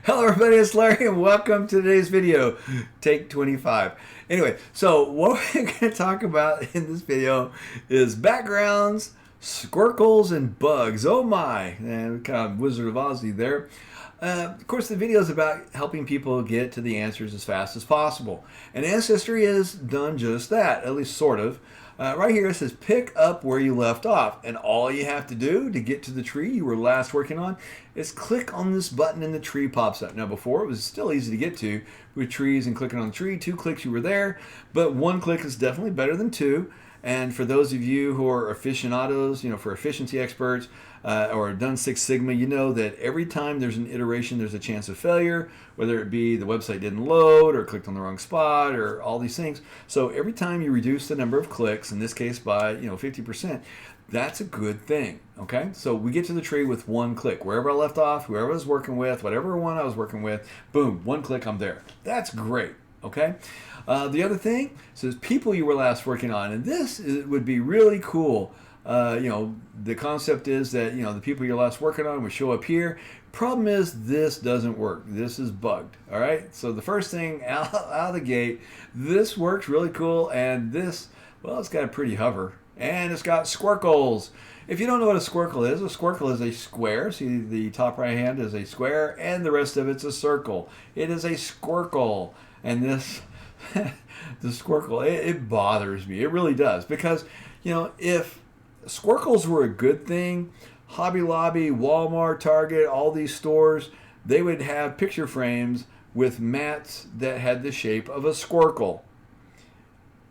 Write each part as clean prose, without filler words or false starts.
Hello everybody, it's Larry and welcome to today's video, take 25. Anyway, so what we're going to talk about in this video is backgrounds, squircles, and bugs. Oh my, and kind of Wizard of Ozzy there. Of course, the video is about helping people get to the answers as fast as possible. And Ancestry has done just that, at least sort of. Right here it says pick up where you left off, and all you have to do to get to the tree you were last working on is click on this button and the tree pops up. Now before it was still easy to get to with trees and clicking on the tree. 2 clicks you were there, but 1 click is definitely better than 2. And for those of you who are aficionados, for efficiency experts or done Six Sigma, you know that every time there's an iteration, there's a chance of failure, whether it be the website didn't load or clicked on the wrong spot or all these things. So every time you reduce the number of clicks, in this case by 50%, that's a good thing. Okay, so we get to the tree with 1 click. Wherever I left off, whoever I was working with, whatever one I was working with, boom, 1 click, I'm there. That's great. Okay. The other thing says people you were last working on, and this would be really cool. The concept is that the people you're last working on would show up here. Problem is this doesn't work. This is bugged. All right. So the first thing out of the gate, this works really cool, and this, well, it's got a pretty hover, and it's got squircles. If you don't know what a squircle is a square. See, the top right hand is a square, and the rest of it's a circle. It is a squircle. And this, the squircle, it bothers me. It really does. Because, if squircles were a good thing, Hobby Lobby, Walmart, Target, all these stores, they would have picture frames with mats that had the shape of a squircle.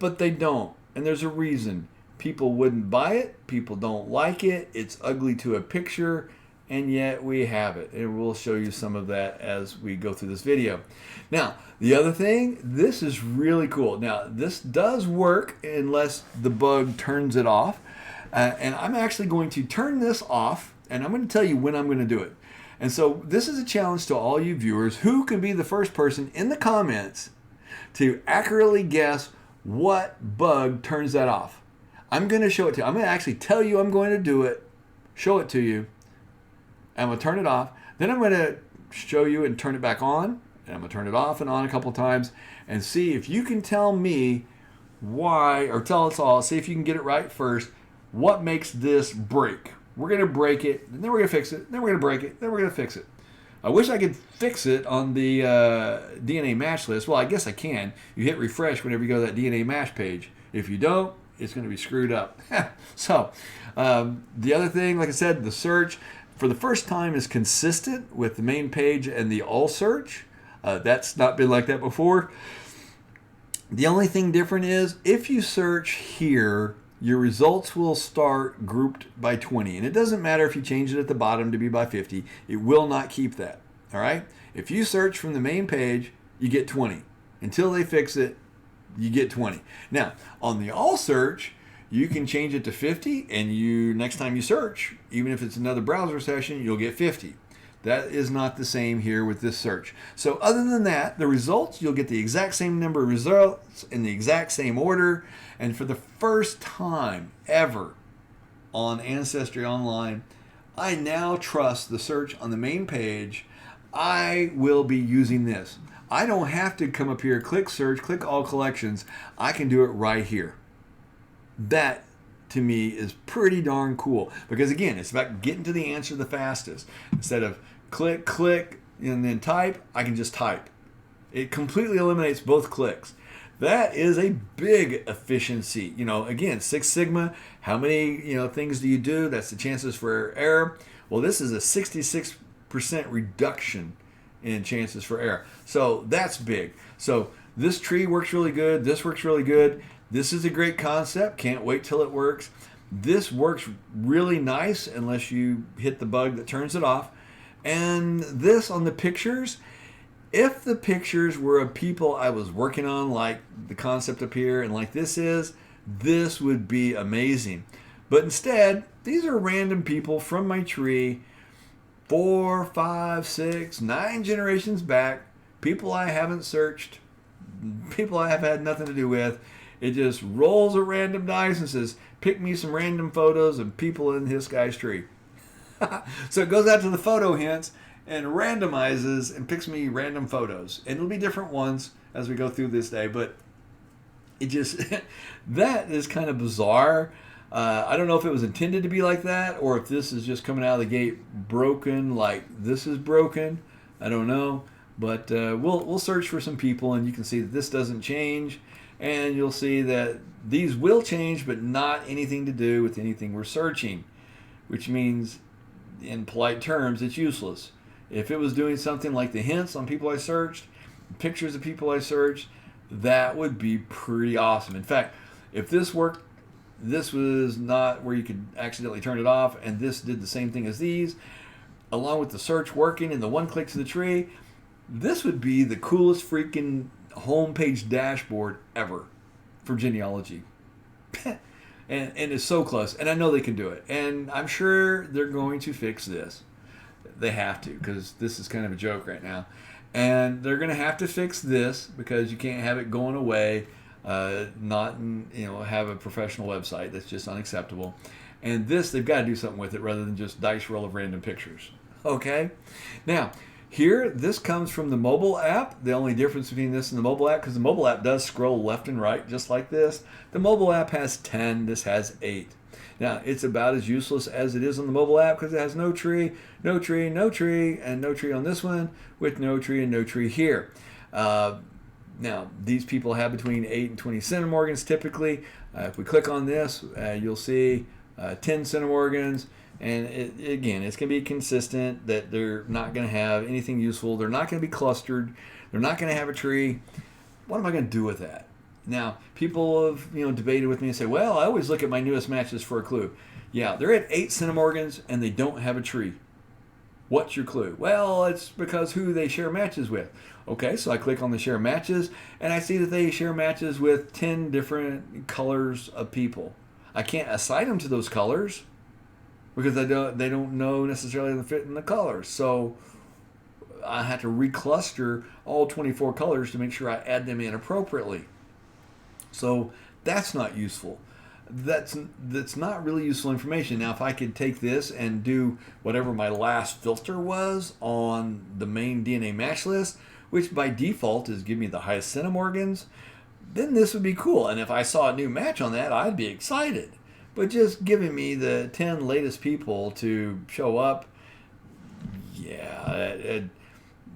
But they don't. And there's a reason. People wouldn't buy it. People don't like it. It's ugly to a picture. And yet we have it, and we'll show you some of that as we go through this video. Now, the other thing, this is really cool. Now, this does work unless the bug turns it off, and I'm actually going to turn this off, and I'm going to tell you when I'm going to do it. And so this is a challenge to all you viewers. Who can be the first person in the comments to accurately guess what bug turns that off? I'm going to show it to you. I'm going to actually tell you I'm going to do it, show it to you. I'm going to turn it off. Then I'm going to show you and turn it back on. And I'm going to turn it off and on a couple times and see if you can tell me why, or tell us all, see if you can get it right first, what makes this break. We're going to break it, and then we're going to fix it, then we're going to break it, then we're going to fix it. I wish I could fix it on the DNA match list. Well, I guess I can. You hit refresh whenever you go to that DNA match page. If you don't, it's going to be screwed up. So, the other thing, like I said, the search, for the first time, is consistent with the main page and the all search. That's not been like that before. The only thing different is if you search here, your results will start grouped by 20. And it doesn't matter if you change it at the bottom to be by 50. It will not keep that. All right? If you search from the main page, you get 20. Until they fix it, you get 20. Now, on the all search, you can change it to 50, and next time you search, even if it's another browser session, you'll get 50. That is not the same here with this search. So other than that, the results, you'll get the exact same number of results in the exact same order. And for the first time ever on Ancestry Online, I now trust the search on the main page. I will be using this. I don't have to come up here, click search, click all collections. I can do it right here. That, to me, is pretty darn cool. Because, again, it's about getting to the answer the fastest. Instead of click, and then type, I can just type. It completely eliminates both clicks. That is a big efficiency. Again, Six Sigma, how many things do you do? That's the chances for error. Well, this is a 66% reduction in chances for error. So that's big. So this tree works really good. This works really good. This is a great concept. Can't wait till it works. This works really nice unless you hit the bug that turns it off. And this on the pictures, if the pictures were of people I was working on, like the concept up here and like this is, this would be amazing. But instead, these are random people from my tree, 4, 5, 6, 9 generations back, people I haven't searched, people I have had nothing to do with. It just rolls a random dice and says, pick me some random photos of people in this guy's tree. So it goes out to the photo hints, and randomizes and picks me random photos. And it'll be different ones as we go through this day, but it just, that is kind of bizarre. I don't know if it was intended to be like that or if this is just coming out of the gate broken like this is broken. I don't know. But we'll search for some people, and you can see that this doesn't change. And you'll see that these will change, but not anything to do with anything we're searching, which means, in polite terms, it's useless. If it was doing something like the hints on people I searched, pictures of people I searched, that would be pretty awesome. In fact, if this worked, this was not where you could accidentally turn it off, and this did the same thing as these, along with the search working and the one click to the tree, this would be the coolest freaking homepage dashboard ever for genealogy. and it's so close, and I know they can do it, and I'm sure they're going to fix this. They have to, because this is kind of a joke right now. And they're going to have to fix this because you can't have it going away, not have a professional website. That's just unacceptable. And this, they've got to do something with it rather than just dice roll of random pictures. Okay? Now, here, this comes from the mobile app. The only difference between this and the mobile app, because the mobile app does scroll left and right just like this. The mobile app has 10. This has 8. Now, it's about as useless as it is on the mobile app because it has no tree, no tree, no tree, and no tree on this one with no tree and no tree here. Now, these people have between 8 and 20 centimorgans typically. If we click on this, you'll see 10 centimorgans. And again, it's going to be consistent that they're not going to have anything useful. They're not going to be clustered. They're not going to have a tree. What am I going to do with that? Now, people have debated with me and say, well, I always look at my newest matches for a clue. Yeah, they're at 8 centimorgans and they don't have a tree. What's your clue? Well, it's because who they share matches with. Okay, so I click on the share matches and I see that they share matches with 10 different colors of people. I can't assign them to those colors because they don't know necessarily the fit in the colors. So I have to recluster all 24 colors to make sure I add them in appropriately. So that's not useful. That's not really useful information. Now, if I could take this and do whatever my last filter was on the main DNA match list, which by default is give me the highest centimorgans, then this would be cool. And if I saw a new match on that, I'd be excited. But just giving me the 10 latest people to show up, yeah,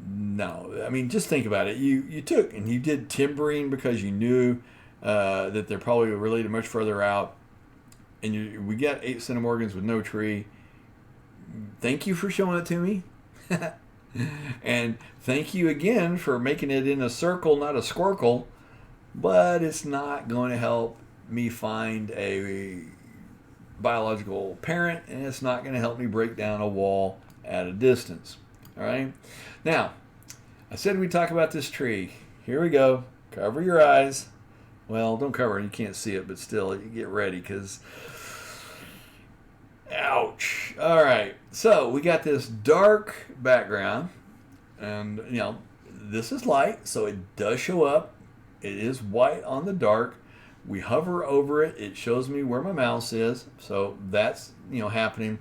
no. I mean, just think about it. You took and you did timbering because you knew that they're probably related much further out, and we got 8 centimorgans with no tree. Thank you for showing it to me. And thank you again for making it in a circle, not a squircle, but it's not going to help me find a biological parent, and it's not going to help me break down a wall at a distance. All right? Now, I said we'd talk about this tree. Here we go. Cover your eyes. Well, don't cover it. You can't see it, but still, you get ready because... Ouch. All right. So we got this dark background, and, this is light, so it does show up. It is white on the dark. We hover over it. It shows me where my mouse is, so that's, happening.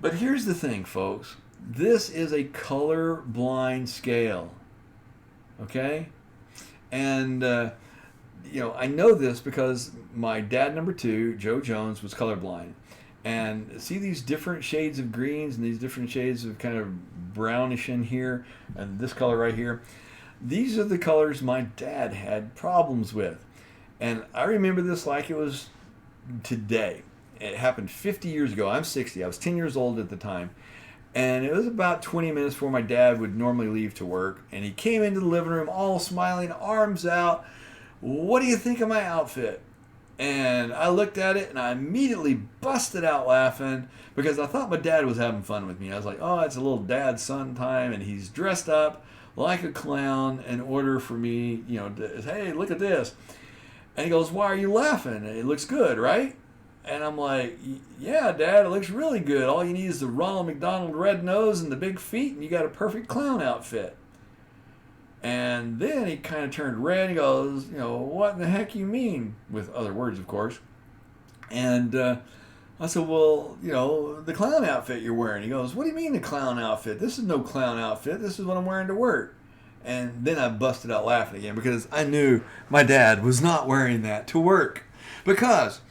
But here's the thing, folks. This is a color blind scale, okay? And... I know this because my dad, number 2, Joe Jones, was colorblind. And see these different shades of greens and these different shades of kind of brownish in here and this color right here. These are the colors my dad had problems with. And I remember this like it was today. It happened 50 years ago. I'm 60. I was 10 years old at the time. And it was about 20 minutes before my dad would normally leave to work. And he came into the living room all smiling, arms out. What do you think of my outfit? And I looked at it and I immediately busted out laughing because I thought my dad was having fun with me. I was like, oh, it's a little dad-son time, and he's dressed up like a clown in order for me, hey, look at this. And he goes, why are you laughing? It looks good, right? And I'm like, yeah, Dad, it looks really good. All you need is the Ronald McDonald red nose and the big feet, and you got a perfect clown outfit. And then he kind of turned red. He goes, what in the heck you mean? With other words, of course. And I said, well, you know, the clown outfit you're wearing. He goes, what do you mean the clown outfit? This is no clown outfit. This is what I'm wearing to work. And then I busted out laughing again because I knew my dad was not wearing that to work. Because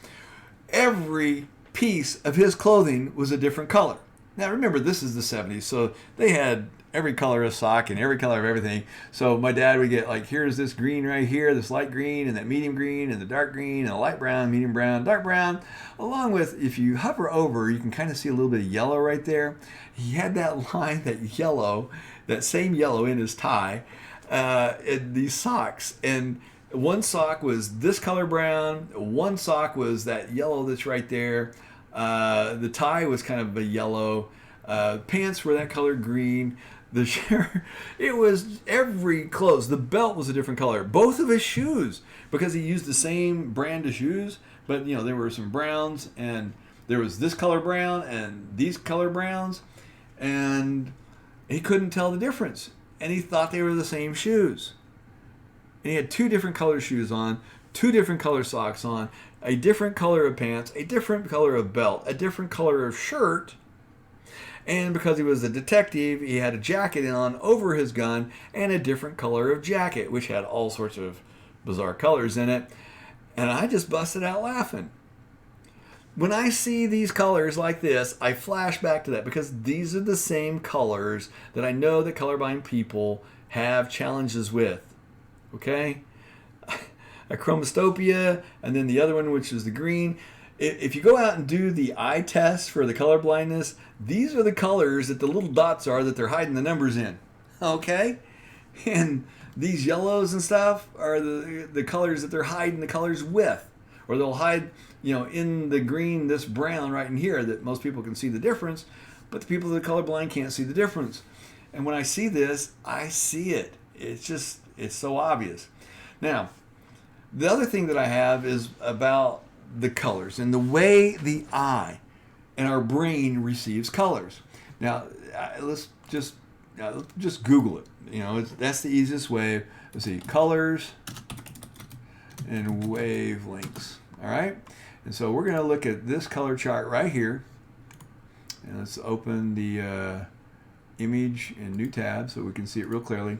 every piece of his clothing was a different color. Now remember, this is the 70s, so they had every color of sock and every color of everything. So my dad would get like, here's this green right here, this light green, and that medium green, and the dark green, and the light brown, medium brown, dark brown. Along with, if you hover over, you can kind of see a little bit of yellow right there. He had that line, that yellow, that same yellow in his tie, in these socks. And one sock was this color brown, one sock was that yellow that's right there. The tie was kind of a yellow. Pants were that color green. The shirt, it was every clothes. The belt was a different color. Both of his shoes, because he used the same brand of shoes, but you know there were some browns, and there was this color brown and these color browns, and he couldn't tell the difference, and he thought they were the same shoes. And he had two different color shoes on, two different color socks on, a different color of pants, a different color of belt, a different color of shirt. And because he was a detective, he had a jacket on over his gun and a different color of jacket, which had all sorts of bizarre colors in it. And I just busted out laughing. When I see these colors like this, I flash back to that because these are the same colors that I know that colorblind people have challenges with. Okay? A chromastopia, and then the other one, which is the green. If you go out and do the eye test for the color blindness, these are the colors that the little dots are that they're hiding the numbers in. Okay? And these yellows and stuff are the colors that they're hiding the colors with. Or they'll hide, you know, in the green, this brown right in here that most people can see the difference, but the people that are colorblind can't see the difference. And when I see this, I see it. It's so obvious. Now, the other thing that I have is about the colors and the way the eye and our brain receives colors. Now, let's just Google it. You know, that's the easiest way. Let's see, colors and wavelengths. All right, and so we're going to look at this color chart right here, and let's open the image in new tab so we can see it real clearly.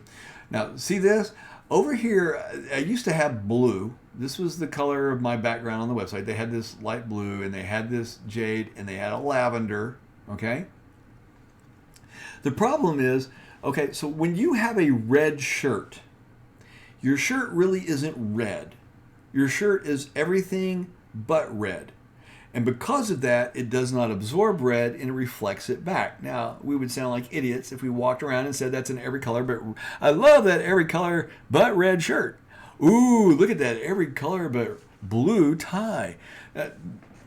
Now, see this? Over here, I used to have blue. This was the color of my background on the website. They had this light blue, and they had this jade, and they had a lavender, okay? The problem is, okay, so when you have a red shirt, your shirt really isn't red. Your shirt is everything but red. And because of that, it does not absorb red and it reflects it back. Now, we would sound like idiots if we walked around and said that's in every color, but I love that every color but red shirt. Ooh, look at that, every color but blue tie.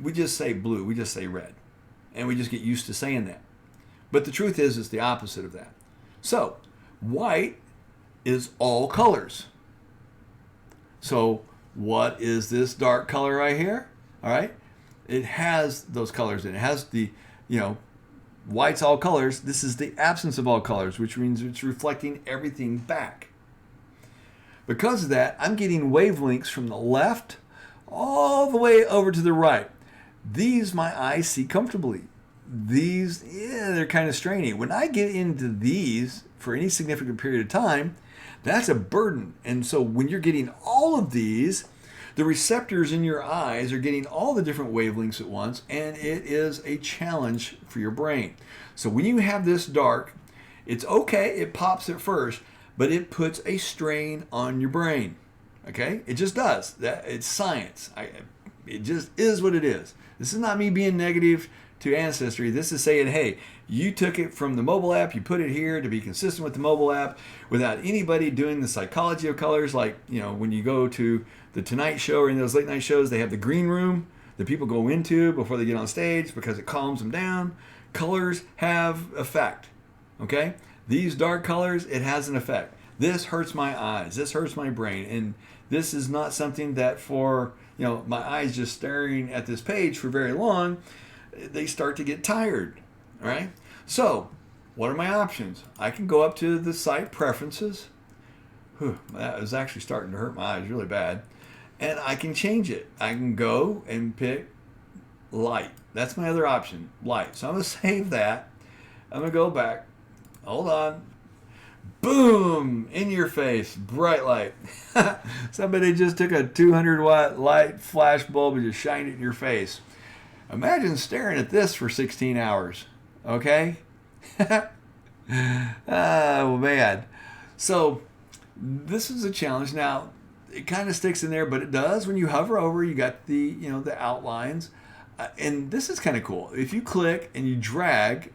We just say blue, we just say red. And we just get used to saying that. But the truth is, it's the opposite of that. So, white is all colors. So, what is this dark color right here? All right. It has those colors in it. It has the, you know, white's all colors. This is the absence of all colors, which means it's reflecting everything back. Because of that, I'm getting wavelengths from the left all the way over to the right. These my eyes see comfortably. These, yeah, they're kind of strainy. When I get into these for any significant period of time, that's a burden. And so when you're getting all of these, the receptors in your eyes are getting all the different wavelengths at once, and it is a challenge for your brain. So when you have this dark, it's okay, it pops at first, but it puts a strain on your brain. Okay? It just does. It's science. It just is what it is. This is not me being negative to Ancestry. This is saying, hey, you took it from the mobile app, you put it here to be consistent with the mobile app without anybody doing the psychology of colors. Like, you know, when you go to the Tonight Show or in those late night shows, they have the green room that people go into before they get on stage because it calms them down. Colors have effect. Okay? These dark colors, it has an effect. This hurts my eyes. This hurts my brain. And this is not something that for, you know, my eyes just staring at this page for very long, they start to get tired. All right? So, what are my options? I can go up to the site preferences. That was actually starting to hurt my eyes really bad. And I can change it. I can go and pick light. That's my other option, light. So I'm going to save that. I'm going to go back. Hold on. Boom! In your face, bright light. Somebody just took a 200-watt light flash bulb and just shined it in your face. Imagine staring at this for 16 hours. Okay? Oh, man. So, this is a challenge. Now, it kind of sticks in there, but it does. When you hover over, you got the, the outlines. And this is kind of cool. If you click and you drag,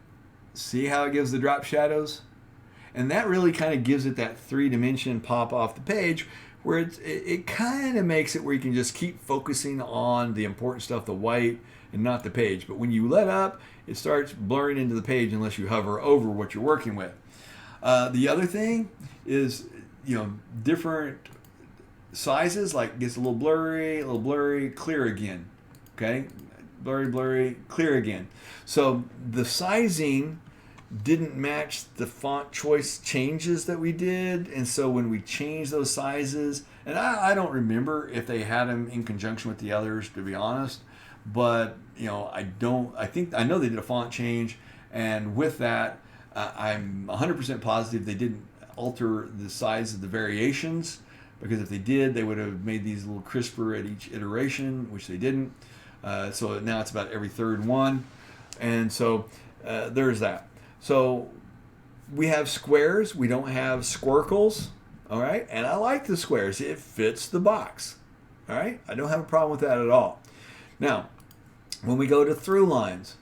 see how it gives the drop shadows? And that really kind of gives it that 3-dimension pop off the page where it kind of makes it where you can just keep focusing on the important stuff, the white, and not the page. But when you let up, it starts blurring into the page unless you hover over what you're working with. The other thing is, different sizes, like gets a little blurry, clear again. Okay? Blurry, clear again. So the sizing didn't match the font choice changes that we did, and so when we changed those sizes, and I don't remember if they had them in conjunction with the others, to be honest, but I know they did a font change, and with that I'm 100% positive they didn't alter the size of the variations, because if they did, they would have made these a little crisper at each iteration, which they didn't. So now it's about every third one, and so there's that. So we have squares. We don't have squircles. All right. And I like the squares. It fits the box. All right. I don't have a problem with that at all. Now, when we go to through lines,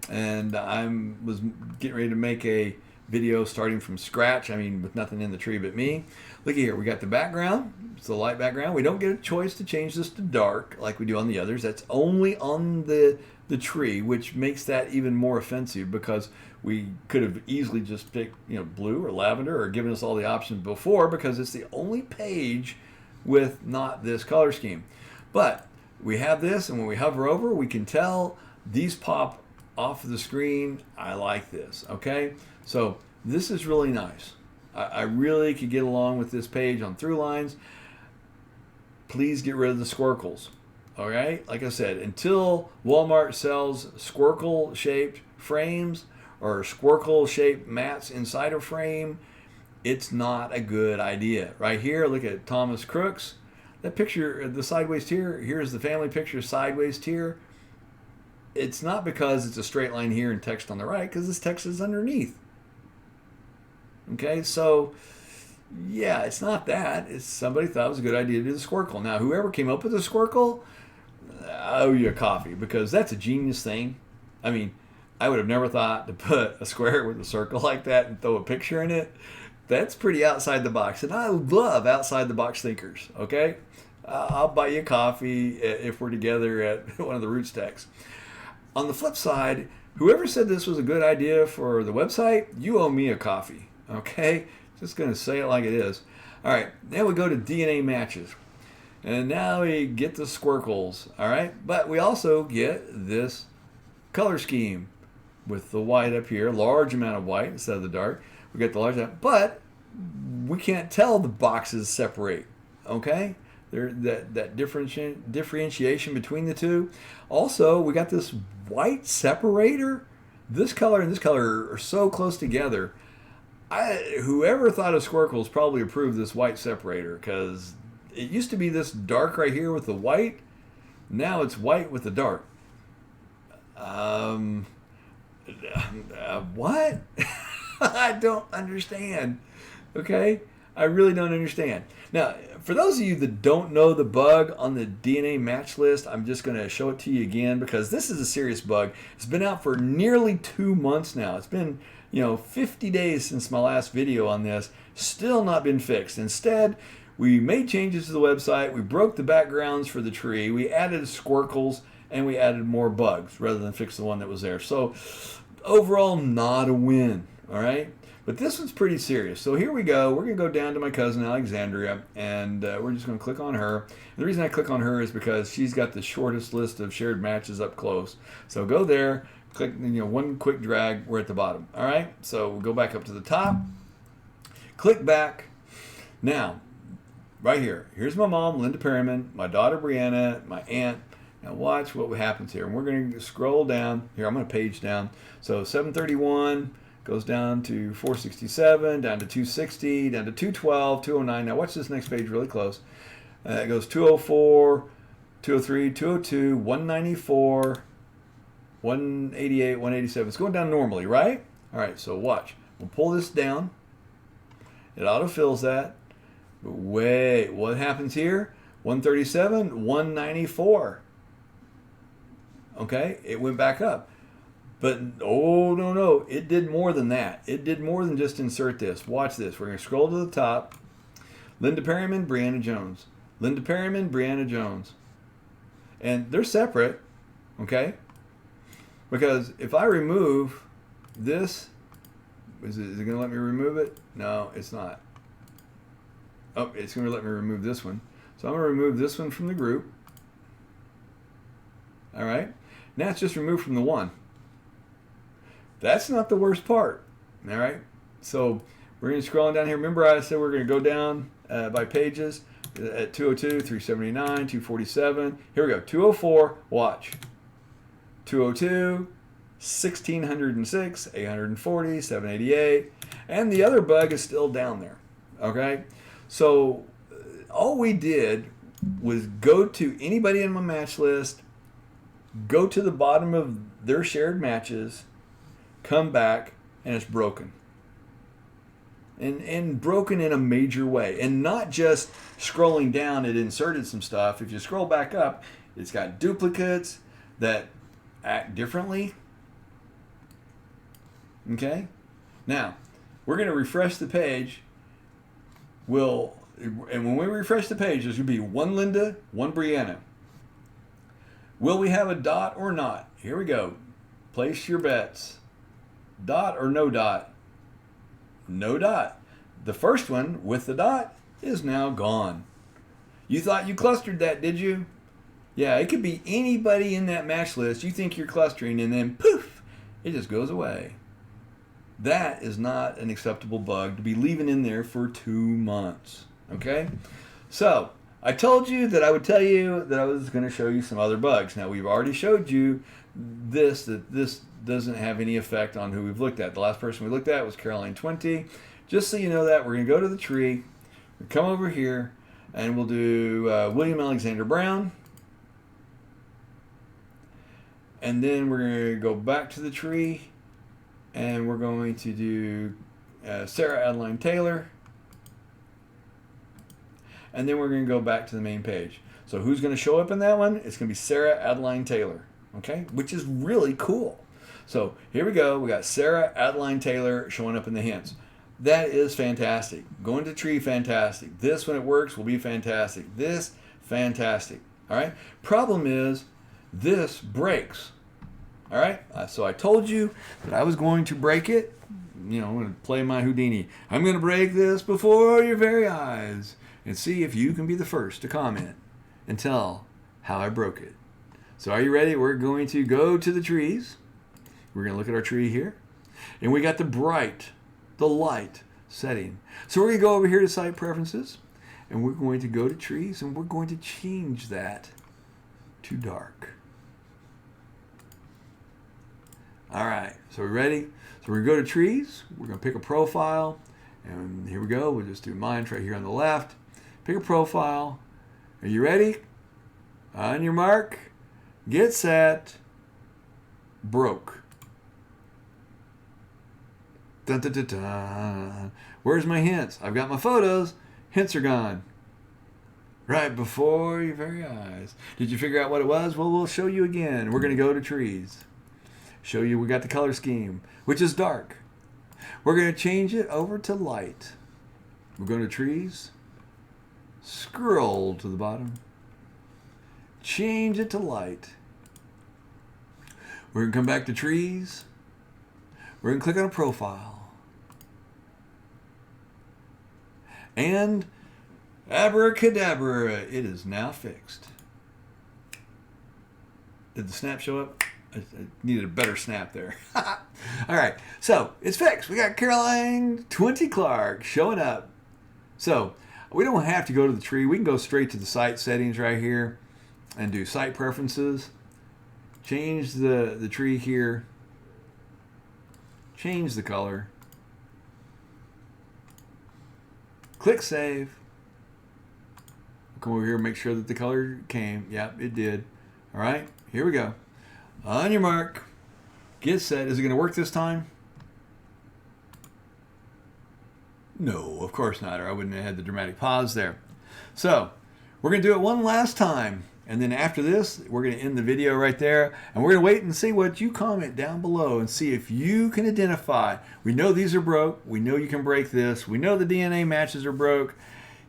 and I was getting ready to make a video starting from scratch, with nothing in the tree but me. Look here. We got the background. It's the light background. We don't get a choice to change this to dark like we do on the others. That's only on the tree, which makes that even more offensive, because we could have easily just picked blue or lavender, or given us all the options before, because it's the only page with not this color scheme. But we have this, and when we hover over, we can tell these pop off the screen. I like this. Okay, so this is really nice. I really could get along with this page on through lines. Please get rid of the squircles. All right, like I said, until Walmart sells squircle-shaped frames or squircle-shaped mats inside a frame, it's not a good idea. Right here, look at Thomas Crooks. That picture, the sideways tier, here's the family picture sideways tier. It's not because it's a straight line here and text on the right, because this text is underneath. Okay, so yeah, it's not that. It's somebody thought it was a good idea to do the squircle. Now, whoever came up with the squircle, I owe you a coffee, because that's a genius thing. I would have never thought to put a square with a circle like that and throw a picture in it. That's pretty outside the box, and I love outside the box thinkers. Okay, I'll buy you a coffee if we're together at one of the Roots Techs. On the flip side, whoever said this was a good idea for the website, you owe me a coffee. Okay, just gonna say it like it is. All right, then we go to DNA matches. And now we get the squircles, all right? But we also get this color scheme with the white up here, large amount of white instead of the dark. We get the large amount, but we can't tell the boxes separate, okay? That differentiation between the two. Also, we got this white separator. This color and this color are so close together. Whoever thought of squircles probably approved this white separator, because it used to be this dark right here with the white. Now it's white with the dark. What? I don't understand. Okay? I really don't understand. Now, for those of you that don't know the bug on the DNA match list, I'm just going to show it to you again, because this is a serious bug. It's been out for nearly 2 months now. It's been 50 days since my last video on this. Still not been fixed. Instead, we made changes to the website. We broke the backgrounds for the tree. We added squircles, and we added more bugs rather than fix the one that was there. So overall, not a win. All right. But this one's pretty serious. So here we go. We're going to go down to my cousin Alexandria, and we're just going to click on her. And the reason I click on her is because she's got the shortest list of shared matches up close. So go there, click, one quick drag, we're at the bottom. All right. So we'll go back up to the top, click back. Now, right here, here's my mom, Linda Perryman, my daughter, Brianna, my aunt, Now watch what happens here. And we're going to scroll down. Here, I'm going to page down. So 731 goes down to 467, down to 260, down to 212, 209. Now watch this next page really close. It goes 204, 203, 202, 194, 188, 187. It's going down normally, right? All right, so watch. We'll pull this down. It autofills that. But wait, what happens here? 137, 194. Okay, it went back up. But, oh, no, it did more than that. It did more than just insert this. Watch this. We're going to scroll to the top. Linda Perryman, Brianna Jones. Linda Perryman, Brianna Jones. And they're separate, okay? Because if I remove this, is it going to let me remove it? No, it's not. Oh, it's going to let me remove this one. So I'm going to remove this one from the group. All right. Now it's just removed from the one. That's not the worst part. All right. So we're going to scroll down here. Remember I said we're going to go down by pages at 202, 379, 247. Here we go. 204. Watch. 202, 1606, 840, 788. And the other bug is still down there. Okay. So all we did was go to anybody in my match list, go to the bottom of their shared matches, come back, and it's broken. And broken in a major way. And not just scrolling down, it inserted some stuff. If you scroll back up, it's got duplicates that act differently. Okay? Now, we're going to refresh the page. And when we refresh the page, there's going to be one Linda, one Brianna. Will we have a dot or not? Here we go. Place your bets. Dot or no dot? No dot. The first one with the dot is now gone. You thought you clustered that, did you? Yeah, it could be anybody in that match list you think you're clustering, and then poof, it just goes away. That is not an acceptable bug to be leaving in there for 2 months. Okay? So, I told you that I would tell you that I was going to show you some other bugs. Now, we've already showed you that this doesn't have any effect on who we've looked at. The last person we looked at was Caroline 20. Just so you know that, we're going to go to the tree, we'll come over here, and we'll do William Alexander Brown. And then we're going to go back to the tree, and we're going to do Sarah Adeline Taylor. And then we're going to go back to the main page. So who's going to show up in that one? It's going to be Sarah Adeline Taylor, okay? Which is really cool. So here we go. We got Sarah Adeline Taylor showing up in the hints. That is fantastic. Going to tree, fantastic. This, when it works, will be fantastic. This, fantastic. All right? Problem is, this breaks. All right? So I told you that I was going to break it. You know, I'm going to play my Houdini. I'm going to break this before your very eyes and see if you can be the first to comment and tell how I broke it. So are you ready? We're going to go to the trees. We're going to look at our tree here. And we got the bright, the light setting. So we're going to go over here to site preferences. And we're going to go to trees. And we're going to change that to dark. All right. So we're ready? So we're going to go to trees. We're going to pick a profile. And here we go. We'll just do mine right here on the left. Pick a profile. Are you ready? On your mark. Get set. Broke. Dun, dun, dun, dun. Where's my hints? I've got my photos. Hints are gone. Right before your very eyes. Did you figure out what it was? Well, we'll show you again. We're going to go to trees. Show you we got the color scheme, which is dark. We're going to change it over to light. We're going to trees. Scroll to the bottom. Change it to light. We're going to come back to trees. We're going to click on a profile. And abracadabra, it is now fixed. Did the snap show up? I needed a better snap there. All right, so it's fixed. We got Caroline 20 Clark showing up. So we don't have to go to the tree. We can go straight to the site settings right here. and do site preferences. Change the tree here. Change the color. Click save. Come over here and make sure that the color came. Yep, it did. All right, here we go. On your mark, get set. Is it going to work this time? No, of course not, or I wouldn't have had the dramatic pause there. So we're going to do it one last time. And then after this, we're going to end the video right there. And we're going to wait and see what you comment down below and see if you can identify. We know these are broke. We know you can break this. We know the DNA matches are broke.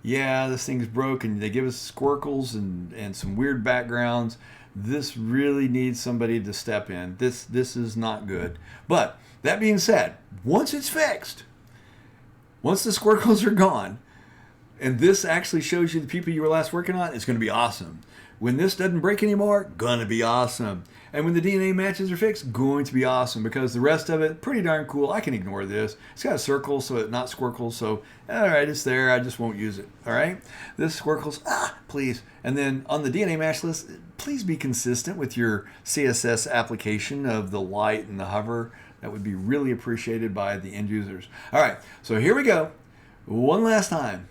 Yeah, this thing's broke, and they give us squircles and some weird backgrounds. This really needs somebody to step in. This is not good. But that being said, once it's fixed, once the squircles are gone, and this actually shows you the people you were last working on, it's going to be awesome. When this doesn't break anymore, gonna be awesome. And when the DNA matches are fixed, going to be awesome, because the rest of it, pretty darn cool. I can ignore this. It's got a circle, so it's not squircles. So, all right, it's there. I just won't use it. All right, this squircles, please. And then on the DNA match list, please be consistent with your CSS application of the light and the hover. That would be really appreciated by the end users. All right, so here we go. One last time.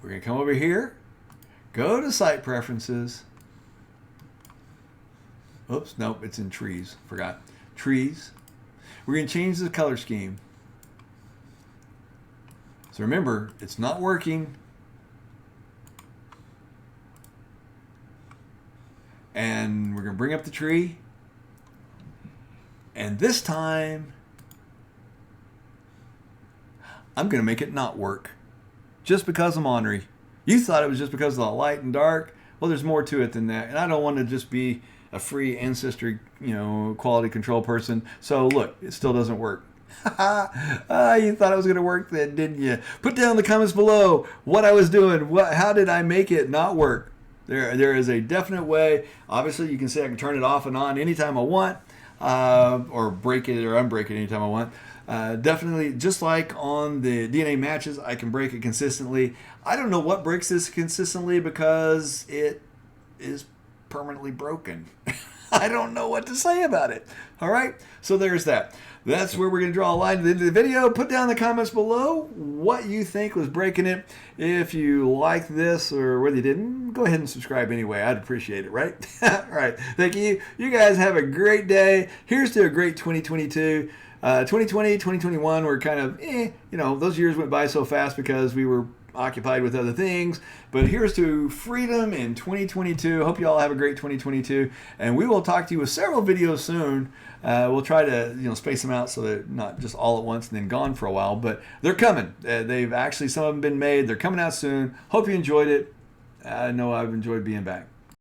We're gonna come over here. Go to Site Preferences. Oops, nope, it's in Trees. Forgot. Trees. We're going to change the color scheme. So remember, it's not working. And we're going to bring up the tree. And this time, I'm going to make it not work. Just because I'm ornery. You thought it was just because of the light and dark. Well, there's more to it than that. And I don't want to just be a free Ancestry, quality control person. So look, it still doesn't work. You thought it was going to work then, didn't you? Put down in the comments below what I was doing. How did I make it not work? There is a definite way. Obviously, you can say I can turn it off and on anytime I want, or break it or unbreak it anytime I want. Definitely, just like on the DNA matches, I can break it consistently. I don't know what breaks this consistently because it is permanently broken. I don't know what to say about it. All right, so there's that. That's where we're going to draw a line to the end of the video. Put down in the comments below what you think was breaking it. If you like this or whether you didn't, go ahead and subscribe anyway. I'd appreciate it, right? All right, thank you. You guys have a great day. Here's to a great 2022. 2020, 2021 were kind of, those years went by so fast because we were occupied with other things. But here's to freedom in 2022. Hope you all have a great 2022. And we will talk to you with several videos soon. We'll try to, space them out so they're not just all at once and then gone for a while. But they're coming. They've actually, some of them been made. They're coming out soon. Hope you enjoyed it. I know I've enjoyed being back.